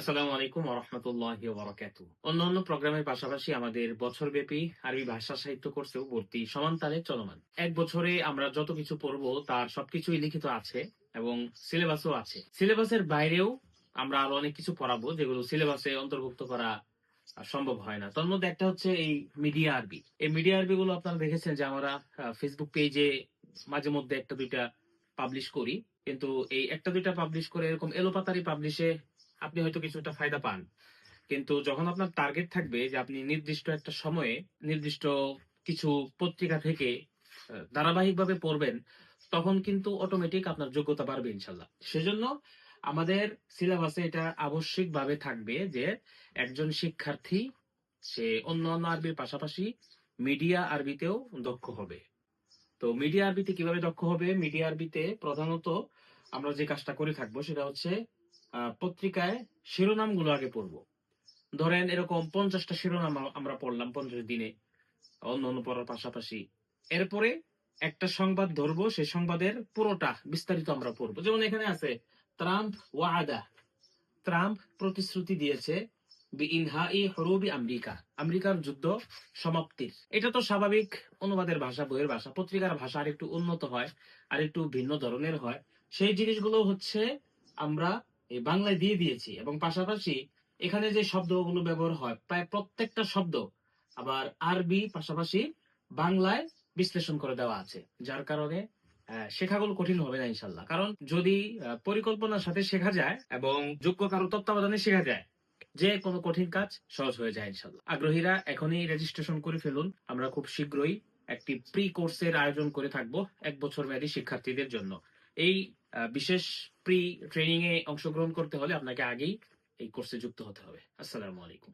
আসসালামু আলাইকুম ওয়া রাহমাতুল্লাহি ওয়া বারাকাতুহু। অন্যান্য প্রোগ্রামের পাশাপাশি আমাদের বছরব্যাপী আরবি ভাষা সাহিত্য কোর্সেও ভর্তি সমান তালে চলমান। এক বছরে আমরা যত কিছু পড়বো তার সবকিছুই লিখিত আছে এবং সিলেবাসও আছে। সিলেবাসের বাইরেও আমরা আরো অনেক কিছু পড়াবো যেগুলো সিলেবাসে অন্তর্ভুক্ত করা সম্ভব হয় না। তার মধ্যে একটা হচ্ছে এই মিডিয়া আরবি। এই মিডিয়া আরবি গুলো আপনারা দেখেছেন যে আমরা ফেসবুক পেজে মাঝে মধ্যে একটা দুইটা পাবলিশ করি। কিন্তু এই একটা দুইটা পাবলিশ করে এরকম এলোপাতাড়ি পাবলিশে আপনি হয়তো কিছুটা ফায়দা পান। কিন্তু যখন আপনার টার্গেট থাকবে যে আপনি নির্দিষ্ট একটা সময়ে নির্দিষ্ট কিছু পত্রিকা থেকে ধারাবাহিকভাবে পড়বেন, তখন কিন্তু অটোমেটিক আপনার যোগ্যতা বাড়বে ইনশাল্লাহ। সেজন্য আমাদের সিলেবাসে এটা আবশ্যিকভাবে থাকবে যে একজন শিক্ষার্থী সে অন্যান্য আরবির পাশাপাশি মিডিয়া আরবিতেও দক্ষ হবে। তো মিডিয়া আরবিতে কিভাবে দক্ষ হবে? মিডিয়া আরবিতে প্রধানত আমরা যে কাজটা করে থাকবো সেটা হচ্ছে পত্রিকায় শিরোনামগুলো আগে পড়বো। ধরেন এরকম 50টা শিরোনাম আমরা পড়লাম 50 দিনে অন্যান্য পড়ার পাশাপাশি। এরপরে একটা সংবাদ ধরবো, সেই সংবাদের পুরোটা বিস্তারিত আমরা পড়বো। যেমন এখানে আছে ট্রাম্প ওয়াদা, ট্রাম্প প্রতিশ্রুতি দিয়েছে বিইনহাই হুরুবি আমেরিকা, আমেরিকার যুদ্ধ সমাপ্তির। এটা তো স্বাভাবিক অনুবাদের ভাষা, বইয়ের ভাষা। পত্রিকার ভাষা আর একটু উন্নত হয়, আর একটু ভিন্ন ধরনের হয়। সেই জিনিসগুলো হচ্ছে আমরা এই বাংলায় দিয়ে দিয়েছি এবং পাশাপাশি এখানে যে শব্দগুলো ব্যবহার হয় প্রায় প্রত্যেকটা শব্দ আবার আরবি পাশাপাশি বাংলায় বিশ্লেষণ করে দেওয়া আছে, যার কারণে শেখাগুলো কঠিন হবে না ইনশাল্লাহ। কারণ যদি পরিকল্পনার সাথে শেখা যায় এবং যোগ্য কারো তত্ত্বাবধানে শেখা যায়, যে কোনো কঠিন কাজ সহজ হয়ে যায় ইনশাল্লাহ। আগ্রহীরা এখনই রেজিস্ট্রেশন করে ফেলুন। আমরা খুব শীঘ্রই একটি প্রি কোর্সের আয়োজন করে থাকবো 1 বছর মেয়াদী শিক্ষার্থীদের জন্য। এই বিশেষ প্রি ট্রেনিং এ অংশগ্রহণ করতে হলে আপনাকে আগেই এই কোর্সে যুক্ত হতে হবে। আসসালামু আলাইকুম।